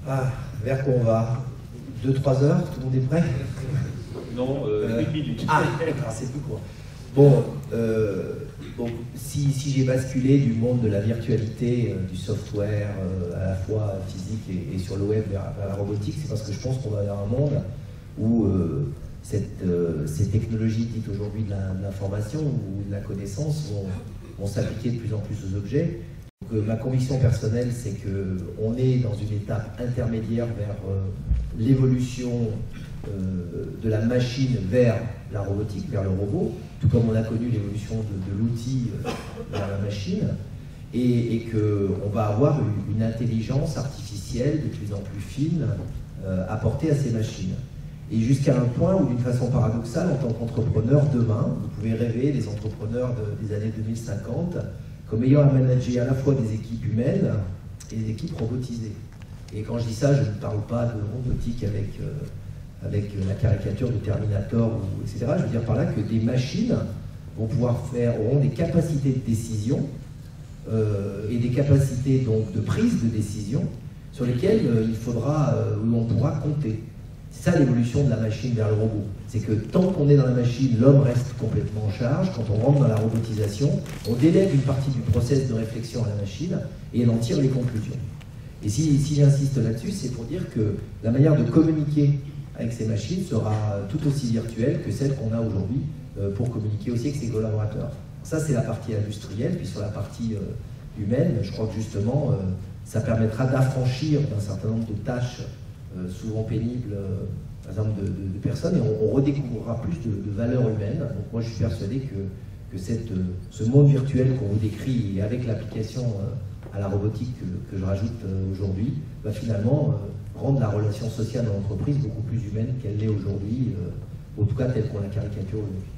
Ah, vers quoi on va? 2-3 heures, tout le monde est prêt? Non, 8 minutes. Ah, c'est plus court. Bon, si j'ai basculé du monde de la virtualité, du software, à la fois physique et sur le web vers la robotique, c'est parce que je pense qu'on va vers un monde où ces technologies dites aujourd'hui de l'information ou de la connaissance vont s'appliquer de plus en plus aux objets. Donc, ma conviction personnelle, c'est qu'on est dans une étape intermédiaire vers l'évolution de la machine vers la robotique, vers le robot, tout comme on a connu l'évolution de l'outil vers la machine, et qu'on va avoir une intelligence artificielle de plus en plus fine apportée à ces machines. Et jusqu'à un point où, d'une façon paradoxale, en tant qu'entrepreneur, demain, vous pouvez rêver, les entrepreneurs des années 2050, comme ayant à manager à la fois des équipes humaines et des équipes robotisées. Et quand je dis ça, je ne parle pas de robotique avec la caricature de Terminator, etc. Je veux dire par là que des machines auront des capacités de décision et des capacités donc de prise de décision sur lesquelles où on pourra compter. C'est ça l'évolution de la machine vers le robot. C'est que tant qu'on est dans la machine, l'homme reste complètement en charge. Quand on rentre dans la robotisation, on délègue une partie du process de réflexion à la machine et elle en tire les conclusions. Et si j'insiste là-dessus, c'est pour dire que la manière de communiquer avec ces machines sera tout aussi virtuelle que celle qu'on a aujourd'hui pour communiquer aussi avec ses collaborateurs. Ça, c'est la partie industrielle. Puis sur la partie humaine, je crois que justement, ça permettra d'affranchir d'un certain nombre de tâches souvent pénibles, par exemple, de personnes, et on redécouvrira plus de valeurs humaines. Donc moi, je suis persuadé que ce monde virtuel qu'on vous décrit, et avec l'application à la robotique que je rajoute aujourd'hui, va finalement rendre la relation sociale dans l'entreprise beaucoup plus humaine qu'elle l'est aujourd'hui, en tout cas telle qu'on la caricature aujourd'hui.